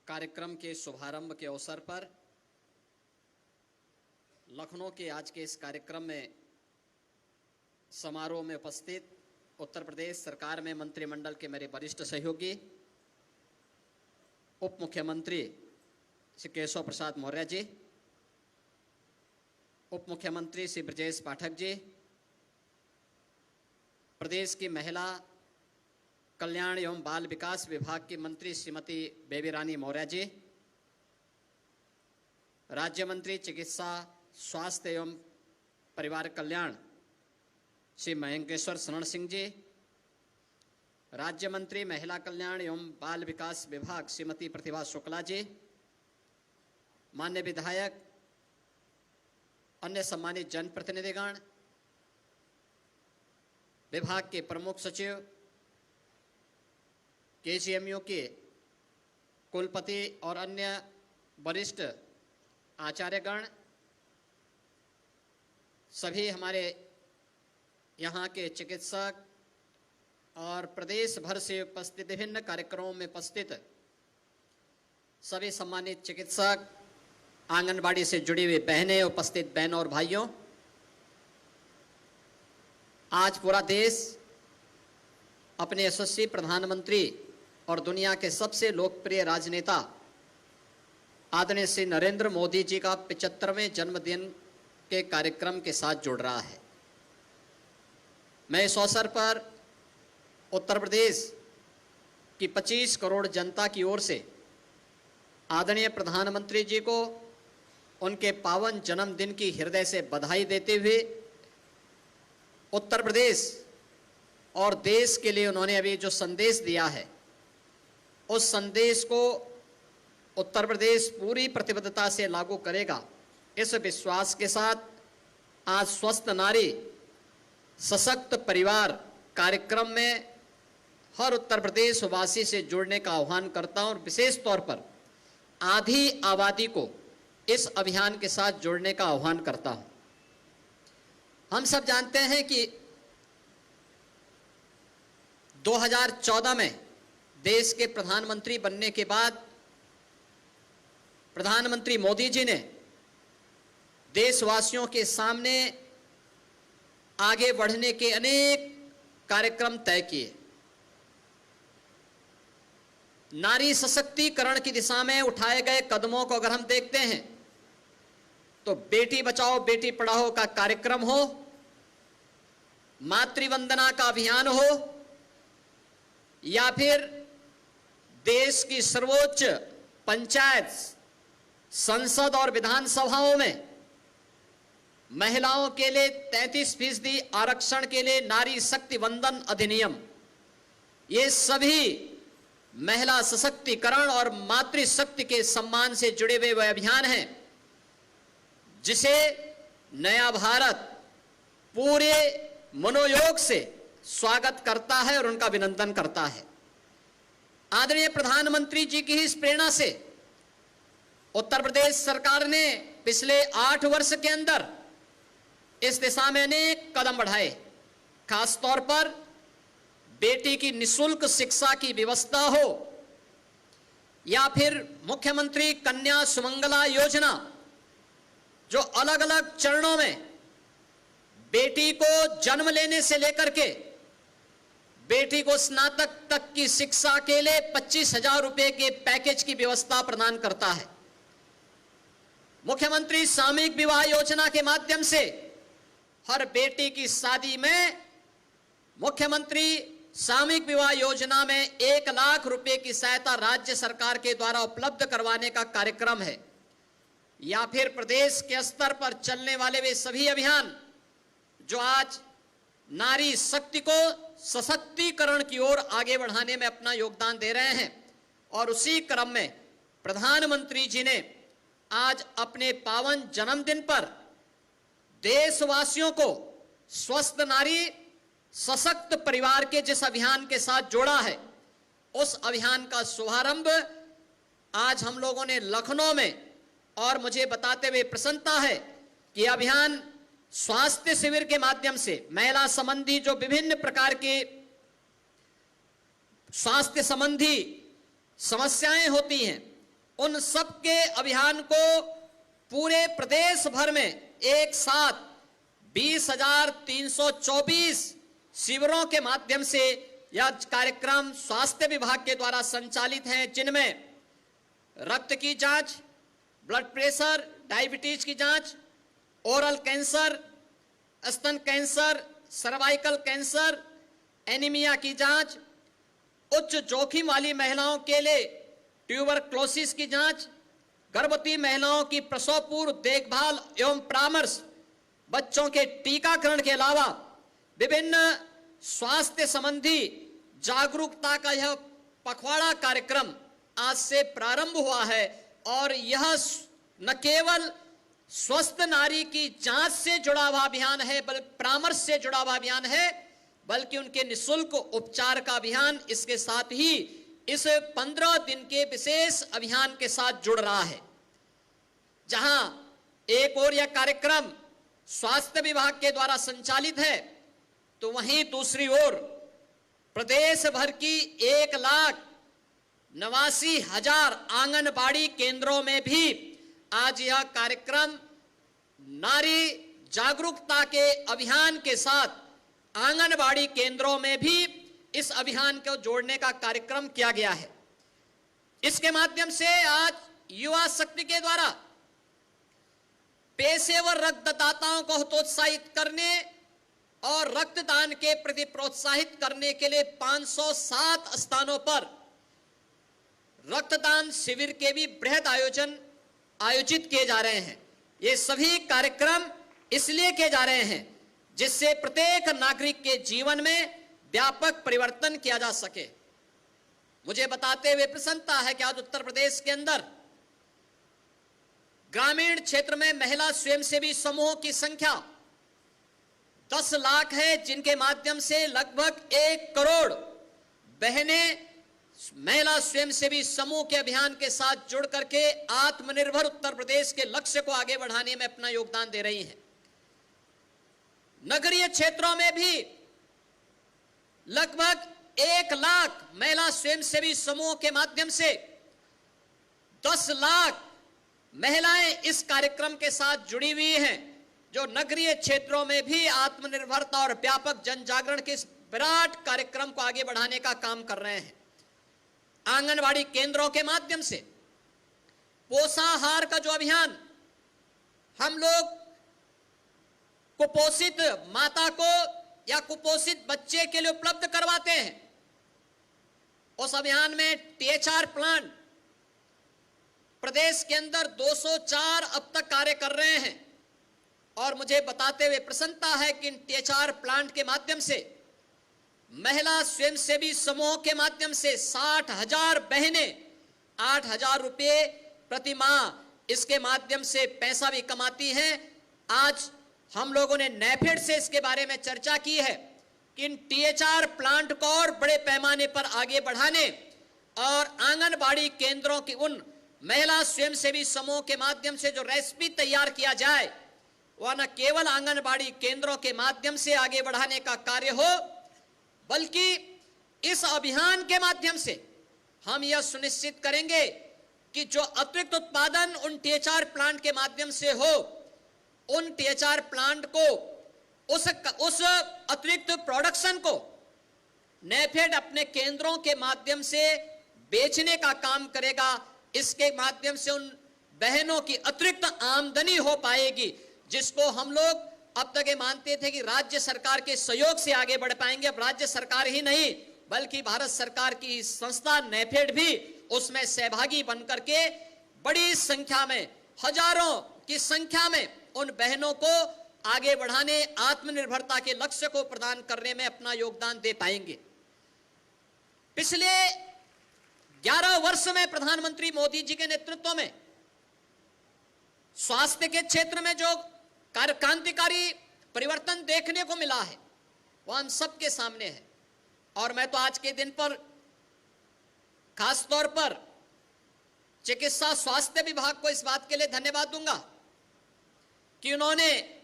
कार्यक्रम के शुभारंभ के अवसर पर लखनऊ के आज के इस कार्यक्रम में समारोह में उपस्थित उत्तर प्रदेश सरकार में मंत्रिमंडल के मेरे वरिष्ठ सहयोगी उप मुख्यमंत्री श्री केशव प्रसाद मौर्य जी, उप मुख्यमंत्री श्री ब्रजेश पाठक जी, प्रदेश की महिला कल्याण एवं बाल विकास विभाग की मंत्री श्रीमती बेबी रानी मौर्य जी, राज्य मंत्री चिकित्सा स्वास्थ्य एवं परिवार कल्याण श्री मयंकेश्वर शरण सिंह जी, राज्य मंत्री महिला कल्याण एवं बाल विकास विभाग श्रीमती प्रतिभा शुक्ला जी, मान्य विधायक, अन्य सम्मानित जनप्रतिनिधिगण, विभाग के प्रमुख सचिव, केजीएमयू के कुलपति और अन्य वरिष्ठ आचार्यगण, सभी हमारे यहाँ के चिकित्सक और प्रदेश भर से उपस्थित विभिन्न कार्यक्रमों में उपस्थित सभी सम्मानित चिकित्सक, आंगनबाड़ी से जुड़ी हुई बहनें, उपस्थित बहनों और भाइयों, आज पूरा देश अपने यशस्वी प्रधानमंत्री और दुनिया के सबसे लोकप्रिय राजनेता आदरणीय श्री नरेंद्र मोदी जी का 75वें जन्मदिन के कार्यक्रम के साथ जुड़ रहा है। मैं इस अवसर पर उत्तर प्रदेश की 25 करोड़ जनता की ओर से आदरणीय प्रधानमंत्री जी को उनके पावन जन्मदिन की हृदय से बधाई देते हुए उत्तर प्रदेश और देश के लिए उन्होंने अभी जो संदेश दिया है, उस संदेश को उत्तर प्रदेश पूरी प्रतिबद्धता से लागू करेगा, इस विश्वास के साथ आज स्वस्थ नारी सशक्त परिवार कार्यक्रम में हर उत्तर प्रदेश वासी से जुड़ने का आह्वान करता हूं और विशेष तौर पर आधी आबादी को इस अभियान के साथ जोड़ने का आह्वान करता हूं। हम सब जानते हैं कि 2014 में देश के प्रधानमंत्री बनने के बाद प्रधानमंत्री मोदी जी ने देशवासियों के सामने आगे बढ़ने के अनेक कार्यक्रम तय किए। नारी सशक्तिकरण की दिशा में उठाए गए कदमों को अगर हम देखते हैं तो बेटी बचाओ बेटी पढ़ाओ का कार्यक्रम हो, मातृवंदना का अभियान हो, या फिर देश की सर्वोच्च पंचायत, संसद और विधानसभाओं में महिलाओं के लिए 33% आरक्षण के लिए नारी शक्ति वंदन अधिनियम, ये सभी महिला सशक्तिकरण और मातृशक्ति के सम्मान से जुड़े हुए वह अभियान हैं जिसे नया भारत पूरे मनोयोग से स्वागत करता है और उनका अभिनंदन करता है। आदरणीय प्रधानमंत्री जी की इस प्रेरणा से उत्तर प्रदेश सरकार ने पिछले 8 वर्ष के अंदर इस दिशा में अनेक कदम बढ़ाए। खास तौर पर बेटी की निःशुल्क शिक्षा की व्यवस्था हो, या फिर मुख्यमंत्री कन्या सुमंगला योजना, जो अलग अलग चरणों में बेटी को जन्म लेने से लेकर के बेटी को स्नातक तक की शिक्षा के लिए 25,000 रुपए के पैकेज की व्यवस्था प्रदान करता है। मुख्यमंत्री सामूहिक विवाह योजना के माध्यम से हर बेटी की शादी में मुख्यमंत्री सामूहिक विवाह योजना में 1 लाख रुपए की सहायता राज्य सरकार के द्वारा उपलब्ध करवाने का कार्यक्रम है। या फिर प्रदेश के स्तर पर चलने वाले वे सभी अभियान जो आज नारी शक्ति को सशक्तिकरण की ओर आगे बढ़ाने में अपना योगदान दे रहे हैं। और उसी क्रम में प्रधानमंत्री जी ने आज अपने पावन जन्मदिन पर देशवासियों को स्वस्थ नारी सशक्त परिवार के जिस अभियान के साथ जोड़ा है, उस अभियान का शुभारंभ आज हम लोगों ने लखनऊ में, और मुझे बताते हुए प्रसन्नता है कि अभियान स्वास्थ्य शिविर के माध्यम से महिला संबंधी जो विभिन्न प्रकार के स्वास्थ्य संबंधी समस्याएं होती हैं, उन सबके अभियान को पूरे प्रदेश भर में एक साथ 20,324 शिविरों के माध्यम से यह कार्यक्रम स्वास्थ्य विभाग के द्वारा संचालित हैं, जिनमें रक्त की जांच, ब्लड प्रेशर, डायबिटीज की जांच, ओरल कैंसर, स्तन कैंसर, सर्वाइकल कैंसर, एनीमिया की जांच, उच्च जोखिम वाली महिलाओं के लिए ट्यूबरक्लोसिस की जांच, गर्भवती महिलाओं की प्रसव पूर्व देखभाल एवं परामर्श, बच्चों के टीकाकरण के अलावा विभिन्न स्वास्थ्य संबंधी जागरूकता का यह पखवाड़ा कार्यक्रम आज से प्रारंभ हुआ है। और यह न केवल स्वस्थ नारी की जांच से जुड़ा हुआ अभियान है, बल्कि परामर्श से जुड़ा हुआ अभियान है, बल्कि उनके निःशुल्क उपचार का अभियान इसके साथ ही इस 15 दिन के विशेष अभियान के साथ जुड़ रहा है। जहां एक ओर यह कार्यक्रम स्वास्थ्य विभाग के द्वारा संचालित है, तो वहीं दूसरी ओर प्रदेश भर की 1,89,000 आंगनबाड़ी केंद्रों में भी आज यह कार्यक्रम नारी जागरूकता के अभियान के साथ आंगनबाड़ी केंद्रों में भी इस अभियान को जोड़ने का कार्यक्रम किया गया है। इसके माध्यम से आज युवा शक्ति के द्वारा पेशेवर रक्तदाताओं को हतोत्साहित करने और रक्तदान के प्रति प्रोत्साहित करने के लिए 507 स्थानों पर रक्तदान शिविर के भी बृहद आयोजित किए जा रहे हैं। ये सभी कार्यक्रम इसलिए किए जा रहे हैं जिससे प्रत्येक नागरिक के जीवन में व्यापक परिवर्तन किया जा सके। मुझे बताते हुए प्रसन्नता है कि आज उत्तर प्रदेश के अंदर ग्रामीण क्षेत्र में महिला स्वयंसेवी समूहों की संख्या 10 लाख है, जिनके माध्यम से लगभग 1 करोड़ बहनें महिला स्वयंसेवी समूह के अभियान के साथ जुड़ करके आत्मनिर्भर उत्तर प्रदेश के लक्ष्य को आगे बढ़ाने में अपना योगदान दे रही हैं। नगरीय क्षेत्रों में भी लगभग 1 लाख महिला स्वयंसेवी समूहों के माध्यम से 10 लाख महिलाएं इस कार्यक्रम के साथ जुड़ी हुई हैं, जो नगरीय क्षेत्रों में भी आत्मनिर्भरता और व्यापक जन जागरण के इस विराट कार्यक्रम को आगे बढ़ाने का काम कर रहे हैं। आंगनवाड़ी केंद्रों के माध्यम से पोषाहार का जो अभियान हम लोग कुपोषित माता को या कुपोषित बच्चे के लिए उपलब्ध करवाते हैं, उस अभियान में THR प्लांट प्रदेश के अंदर 204 अब तक कार्य कर रहे हैं। और मुझे बताते हुए प्रसन्नता है कि इन THR प्लांट के माध्यम से महिला स्वयंसेवी समूहों के माध्यम से 60,000 बहनें 8,000 रुपये प्रति माह इसके माध्यम से पैसा भी कमाती हैं। आज हम लोगों ने नेफेड से इसके बारे में चर्चा की है कि इन THR प्लांट को और बड़े पैमाने पर आगे बढ़ाने और आंगनबाड़ी केंद्रों की उन महिला स्वयंसेवी समूह के माध्यम से जो रेसिपी तैयार किया जाए, वह न केवल आंगनबाड़ी केंद्रों के माध्यम से आगे बढ़ाने का कार्य हो, बल्कि इस अभियान के माध्यम से हम यह सुनिश्चित करेंगे कि जो अतिरिक्त उत्पादन उन THR प्लांट के माध्यम से हो, उन THR प्लांट को उस अतिरिक्त प्रोडक्शन को नेफेड अपने केंद्रों के माध्यम से बेचने का काम करेगा। इसके माध्यम से उन बहनों की अतिरिक्त आमदनी हो पाएगी, जिसको हम लोग अब तक ये मानते थे कि राज्य सरकार के सहयोग से आगे बढ़ पाएंगे। अब राज्य सरकार ही नहीं बल्कि भारत सरकार की संस्था नेफेड भी उसमें सहभागी बनकर के बड़ी संख्या में, हजारों की संख्या में उन बहनों को आगे बढ़ाने, आत्मनिर्भरता के लक्ष्य को प्रदान करने में अपना योगदान दे पाएंगे। पिछले 11 वर्ष में प्रधानमंत्री मोदी जी के नेतृत्व में स्वास्थ्य के क्षेत्र में जो क्रांतिकारी परिवर्तन देखने को मिला है, वह हम सबके सामने है। और मैं तो आज के दिन पर खास तौर पर चिकित्सा स्वास्थ्य विभाग को इस बात के लिए धन्यवाद दूंगा कि उन्होंने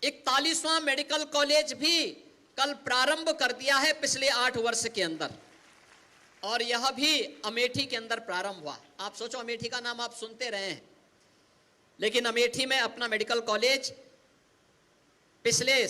41वां मेडिकल कॉलेज भी कल प्रारंभ कर दिया है पिछले 8 वर्ष के अंदर। और यह भी अमेठी के अंदर प्रारंभ हुआ। आप सोचो, अमेठी का नाम आप सुनते रहे हैं, लेकिन अमेठी में अपना मेडिकल कॉलेज पिछले